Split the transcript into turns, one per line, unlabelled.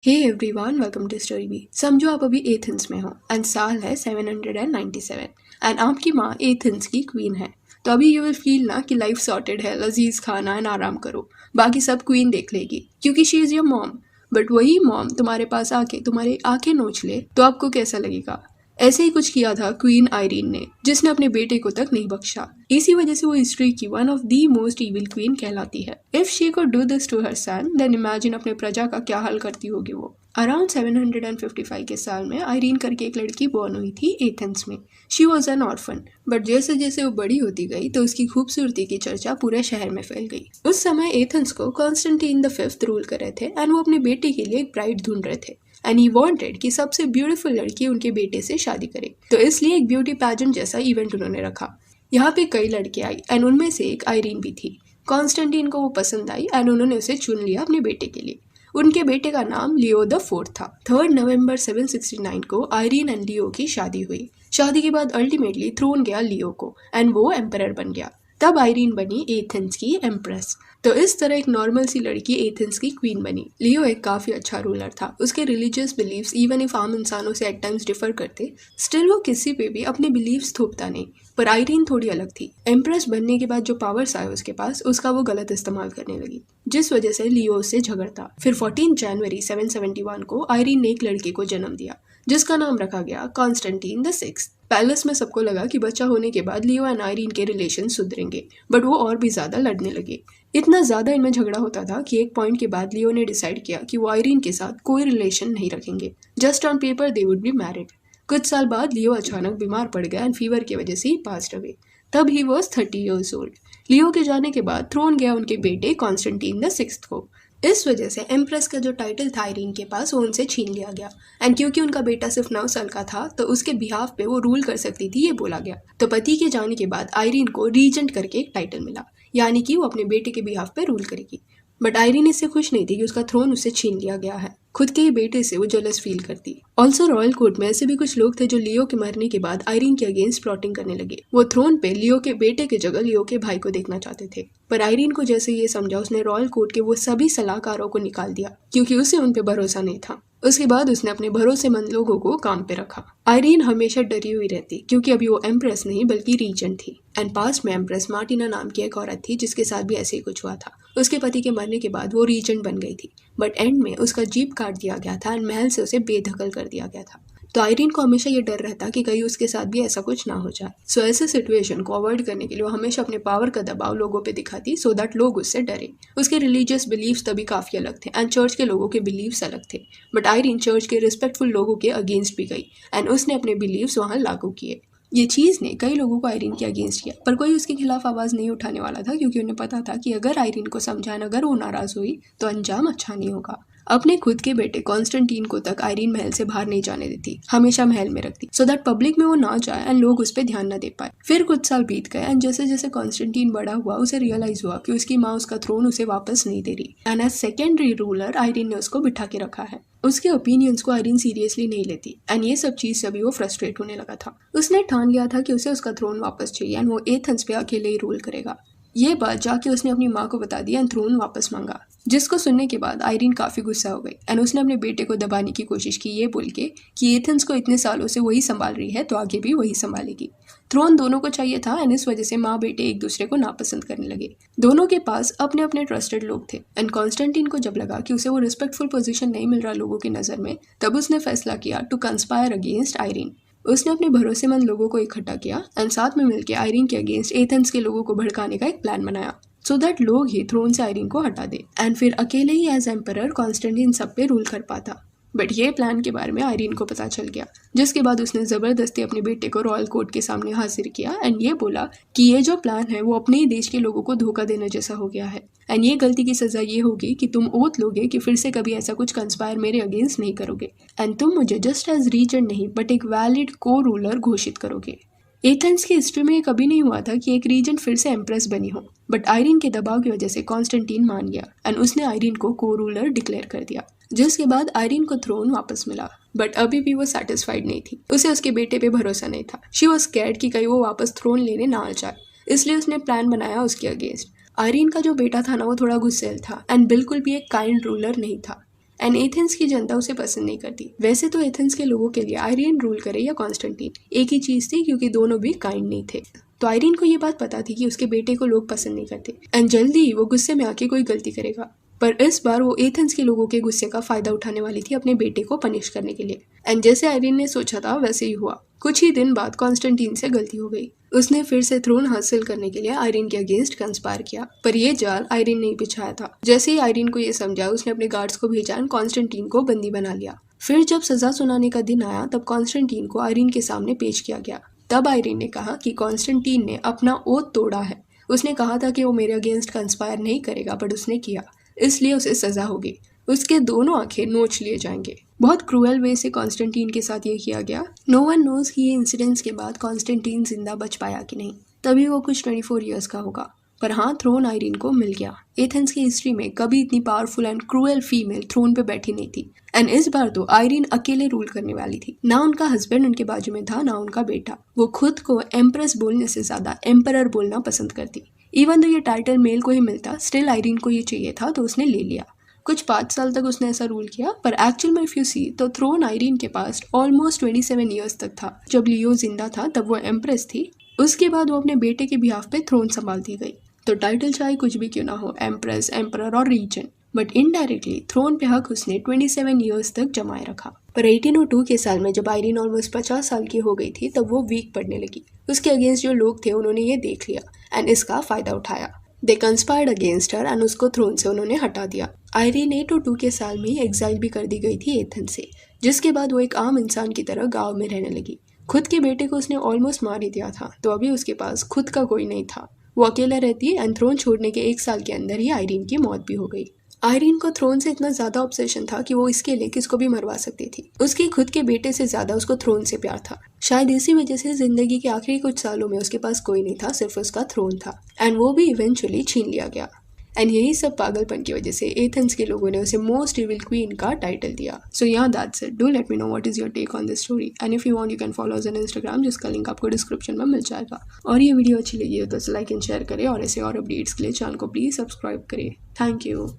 Hey everyone, welcome to story B. समझो आप अभी एथेंस में हो एंड साल है 797 एंड आपकी माँ एथेंस की क्वीन है। तो अभी यू विल फील ना कि लाइफ सॉर्टेड है, लजीज खाना एंड आराम करो, बाकी सब क्वीन देख लेगी क्योंकि she is your mom. But वही मॉम तुम्हारे पास आके तुम्हारी आंखें नोच ले तो आपको कैसा लगेगा? ऐसे ही कुछ किया था क्वीन आयरीन ने, जिसने अपने बेटे को तक नहीं बख्शा। इसी वजह से वो हिस्ट्री की one of the most evil queen कहलाती है। If she could do this to her son, then imagine अपने प्रजा का क्या हाल करती होगी वो। अराउंड 755 के साल में आयरीन करके एक लड़की बॉर्न हुई थी एथेंस में। She was an orphan, but जैसे जैसे वो बड़ी होती गई तो उसकी खूबसूरती की चर्चा पूरे शहर में फैल गई। उस समय एथेंस को कॉन्स्टेंटाइन द फिफ्थ रूल कर रहे थे एंड वो अपने बेटे के लिए एक ब्राइड ढूंढ रहे थे एंड ही वांटेड कि सबसे ब्यूटीफुल लड़की उनके बेटे से शादी करे। तो इसलिए एक ब्यूटी पैजेंट जैसा इवेंट उन्होंने रखा। यहाँ पे कई लड़कियां आई एंड उनमें से एक आयरीन भी थी। कॉन्स्टेंटाइन को वो पसंद आई एंड उन्होंने उसे चुन लिया अपने बेटे के लिए। उनके बेटे का नाम लियो द फोर्थ था। 3 नवंबर 769 को आयरीन एंड लियो की शादी हुई। शादी के बाद अल्टीमेटली थ्रोन गया लियो को एंड वो एम्परर बन गया। तब आयरीन बनी एथेंस की एम्प्रेस। तो इस तरह एक नॉर्मल सी लड़की एथेंस की क्वीन बनी। लियो एक काफी अच्छा रूलर था। उसके रिलीजियस बिलीव्स इवन इफ आम इंसानों से एट टाइम्स डिफर करते, स्टिल वो किसी पे भी अपने बिलीव्स थोपता नहीं। पर आयरीन थोड़ी अलग थी। एम्प्रेस बनने के बाद जो पावर्स आए उसके पास, उसका वो गलत इस्तेमाल करने लगी, जिस वजह से लियो उससे झगड़ता। फिर 14 जनवरी 771 को आयरीन ने एक लड़के को जन्म दिया जिसका नाम रखा गया कॉन्स्टेंटाइन द सिक्स्थ। पैलेस में सबको लगा कि बच्चा होने के बाद लियो एंड आयरीन के रिलेशन सुधरेंगे, बट वो और भी ज्यादा लड़ने लगे। इतना ज्यादा इनमें झगड़ा होता था कि एक पॉइंट के बाद लियो ने डिसाइड किया कि वो आयरीन के साथ कोई रिलेशन नहीं रखेंगे। Just on paper they would be married. कुछ साल बाद लियो अचानक बीमार पड़ गया एंड फीवर की वजह से ही पास्ड अवे। तब ही वॉज 30 ईयर्स ओल्ड। लियो के जाने के बाद थ्रोन गया उनके बेटे कॉन्स्टेंटाइन द सिक्स्थ को। इस वजह से एम्प्रेस का जो टाइटल था आयरीन के पास वो उनसे छीन लिया गया एंड क्योंकि उनका बेटा सिर्फ 9 साल का था तो उसके बिहाफ पे वो रूल कर सकती थी, ये बोला गया। तो पति के जाने के बाद आयरीन को रीजेंट करके एक टाइटल मिला, यानी कि वो अपने बेटे के बिहाफ पे रूल करेगी। बट आयरीन इससे खुश नहीं थी कि उसका थ्रोन उससे छीन लिया गया है। खुद के ही बेटे से वो जेलस फील करती। ऑल्सो रॉयल कोर्ट में ऐसे भी कुछ लोग थे जो लियो के मरने के बाद आयरीन के अगेंस्ट प्लॉटिंग करने लगे। वो थ्रोन पे लियो के बेटे के जगह लियो के भाई को देखना चाहते थे। पर आयरीन को जैसे ये समझा, उसने रॉयल कोर्ट के वो सभी सलाहकारों को निकाल दिया क्योंकि उसे उन पे भरोसा नहीं था। उसके बाद उसने अपने भरोसेमंद लोगों को काम पे रखा। आयरीन हमेशा डरी हुई रहती क्योंकि अभी वो एम्प्रेस नहीं बल्कि रीजेंट थी एंड पास में एम्प्रेस मार्टिना नाम की एक औरत थी जिसके साथ भी ऐसे ही कुछ हुआ था। उसके पति के मरने के बाद वो रीजेंट बन गई थी, बट एंड में उसका जीप काट दिया गया था एंड महल से उसे बेदखल कर दिया गया था। तो आयरीन को हमेशा ये डर रहता कि कहीं उसके साथ भी ऐसा कुछ ना हो जाए। सो ऐसे सिचुएशन को अवॉइड करने के लिए वो हमेशा अपने पावर का दबाव लोगों पे दिखाती सो दैट लोग उससे डरे। उसके रिलीजियस बिलीव्स तभी काफी अलग थे एंड चर्च के लोगों के बिलीव्स अलग थे। बट आयरीन चर्च के रिस्पेक्टफुल लोगों के अगेंस्ट भी गई एंड उसने अपने बिलीव्स वहां लागू किए। ये चीज ने कई लोगों को आयरीन के अगेंस्ट किया, पर कोई उसके खिलाफ आवाज नहीं उठाने वाला था क्योंकि उन्हें पता था कि अगर आयरीन को समझाना, अगर वो नाराज हुई तो अंजाम अच्छा नहीं होगा। अपने खुद के बेटे कॉन्स्टेंटाइन को तक आयरीन महल से बाहर नहीं जाने देती, हमेशा महल में रखती सो दैट पब्लिक में वो ना जाए एंड लोग उस पर ध्यान न दे पाए। फिर कुछ साल बीत गए एंड जैसे जैसे कॉन्स्टेंटाइन बड़ा हुआ उसे रियलाइज हुआ कि उसकी माँ उसका थ्रोन उसे वापस नहीं दे रही and as secondary ruler Irene ने उसको बिठा के रखा है। उसके ओपिनियंस को आयरीन सीरियसली नहीं लेती एंड ये सब चीज से भी वो फ्रस्ट्रेट होने लगा था। उसने ठान लिया था कि उसे उसका थ्रोन वापस चाहिए एंड वो एथेंस पे अकेले ही रूल करेगा। ये बात जाके उसने अपनी माँ को बता दिया एंड थ्रोन वापस मांगा, जिसको सुनने के बाद आयरीन काफी गुस्सा हो गई एंड उसने अपने बेटे को दबाने की कोशिश की, ये बोल के कि एथेंस को इतने सालों से वही संभाल रही है तो आगे भी वही संभालेगी। थ्रोन दोनों को चाहिए था एंड इस वजह से माँ बेटे एक दूसरे को नापसंद करने लगे। दोनों के पास अपने अपने ट्रस्टेड लोग थे एंड कॉन्स्टेंटाइन को जब लगा कि उसे वो रिस्पेक्टफुल पोजीशन नहीं मिल रहा लोगों की नजर में, तब उसने फैसला किया टू कंस्पायर अगेंस्ट आयरीन। उसने अपने भरोसेमंद लोगों को इकट्ठा किया एंड साथ में मिलकर आयरीन के अगेंस्ट एथेंस के लोगों को भड़काने का एक प्लान बनाया सो दैट लोग ही थ्रोन से आयरीन को हटा दे एंड फिर अकेले ही एज एम्परर कॉन्स्टेंटाइन सब पे रूल कर पाता। बट ये प्लान के बारे में आयरीन को पता चल गया, जिसके बाद उसने जबरदस्ती अपने बेटे को रॉयल कोर्ट के सामने हाजिर किया एंड ये बोला कि ये जो प्लान है वो अपने ही देश के लोगों को धोखा देने जैसा हो गया है एंड ये गलती की सजा ये होगी कि तुम ओथ लोगे कि फिर से कभी ऐसा कुछ कंस्पायर मेरे अगेंस्ट नहीं करोगे एंड तुम मुझे जस्ट एज रीजेंट नहीं बट एक वैलिड को रूलर घोषित करोगे। एथेंस की हिस्ट्री में ये कभी नहीं हुआ था कि एक रीजेंट फिर से एम्प्रेस बनी हो, बट आयरीन के दबाव की वजह से कॉन्स्टेंटाइन मान गया एंड उसने आयरीन को को रूलर डिक्लेयर कर दिया, जिसके बाद आयरीन को थ्रोन वापस मिला। बट अभी भी वो सेटिस्फाइड नहीं थी, उसे उसके बेटे पे भरोसा नहीं था। शी वॉज स्कैर्ड कि कहीं वो वापस थ्रोन लेने ना आ जाए, इसलिए उसने प्लान बनाया उसके अगेंस्ट। आयरीन का जो बेटा था ना वो थोड़ा गुस्सैल था एंड बिल्कुल भी एक काइंड रूलर नहीं था एंड एथेंस की जनता उसे पसंद नहीं करती। वैसे तो एथेंस के लोगों के लिए आयरीन रूल करे या कॉन्स्टेंटीन एक ही चीज थी, क्योंकि दोनों भी काइंड नहीं थे। तो आयरीन को ये बात पता थी कि उसके बेटे को लोग पसंद नहीं करते एंड जल्दी ही वो गुस्से में आके कोई गलती करेगा। पर इस बार वो एथेंस के लोगों के गुस्से का फायदा उठाने वाली थी अपने बेटे को पनिश करने के लिए। एंड जैसे आयरीन ने सोचा था वैसे ही हुआ। कुछ ही दिन बाद कॉन्स्टेंटीन से गलती हो गई। उसने फिर से थ्रोन हासिल करने के लिए आयरीन के अगेंस्ट कंस्पायर किया, पर ये जाल आयरीन ने बिछाया था। जैसे ही आयरीन को ये समझा, उसने अपने गार्ड्स को भेजा एंड कॉन्स्टेंटीन को बंदी बना लिया। फिर जब सजा सुनाने का दिन आया तब कॉन्स्टेंटीन को आयरीन के सामने पेश किया गया। तब आयरीन ने कहा कि कॉन्स्टेंटीन ने अपना ओथ तोड़ा है। उसने कहा था कि वो मेरे अगेंस्ट कंस्पायर नहीं करेगा, बट उसने किया, इसलिए उसे सजा होगी। उसके दोनों आंखें नोच लिए जाएंगे। बहुत क्रूअल वे से कॉन्स्टेंटीन के साथ ये किया गया। नो वन नोज कि ये इंसिडेंट्स के बाद कॉन्स्टेंटीन जिंदा बच पाया कि नहीं। तभी वो कुछ 24 ईयर्स का होगा। पर हाँ, थ्रोन आयरीन को मिल गया। एथेंस की हिस्ट्री में कभी इतनी powerful and cruel female throne पे बैठी नहीं थी। एंड इस बार तो आयरीन अकेले रूल करने वाली थी। ना उनका हस्बैंड उनके बाजू में था, ना उनका बेटा। वो खुद को एम्प्रेस बोलने से ज्यादा एम्परर बोलना पसंद करती। इवन तो ये टाइटल मेल को ही मिलता, स्टिल आयरीन को ये चाहिए था तो उसने ले लिया। कुछ 5 साल तक उसने ऐसा रूल किया, पर एक्चुअल में इफ यू सी तो थ्रोन आयरीन के पास ऑलमोस्ट 27 ईयर्स तक था। जब लियो जिंदा था तब वो एम्प्रेस थी। उसके बाद वो अपने बेटे के बिहाफ पे थ्रोन संभालती गई। तो टाइटल चाहे कुछ भी क्यों ना हो, एम्प्रेस, एम्परर और रीजन, बट इनडायरेक्टली थ्रोन पे हक उसने 27 ईयर्स तक जमाए रखा। पर 1802 के साल में जब आयरीन ऑलमोस्ट 50 साल की हो गई थी तब वो वीक पड़ने लगी। उसके अगेंस्ट जो लोग थे उन्होंने ये देख लिया एंड इसका फायदा उठाया। दे कंस्पायर्ड अगेंस्ट हर एंड उसको थ्रोन से उन्होंने हटा दिया। आयरीन 802 के साल में ही एग्जाइल भी कर दी गई थी एथेंस से, जिसके बाद वो एक आम इंसान की तरह गांव में रहने लगी। खुद के बेटे को उसने ऑलमोस्ट मार ही दिया था, तो अभी उसके पास खुद का कोई नहीं था। वो अकेला रहती है एंड थ्रोन छोड़ने के 1 साल के अंदर ही आयरीन की मौत भी हो गई। आयरीन को थ्रोन से इतना ज्यादा ऑब्सेशन था कि वो इसके लिए किसको भी मरवा सकती थी। उसके खुद के बेटे से ज्यादा उसको थ्रोन से प्यार था। शायद इसी वजह से जिंदगी के आखिरी कुछ सालों में उसके पास कोई नहीं था, सिर्फ उसका थ्रोन था। एंड वो भी इवेंचुअली छीन लिया गया। एंड यही सब पागलपन की वजह से एथेंस के लोगों ने उसे मोस्ट इविल क्वीन का टाइटल दिया। So yeah that's it. Do let me know what is your take on this story and if you want you can follow us on Instagram, जिसका लिंक आपको description में मिल जाएगा। और ये video अच्छी लगी हो तो लाइक एंड शेयर करें और ऐसे और अपडेट्स के लिए चैनल को प्लीज सब्सक्राइब करें। Thank you.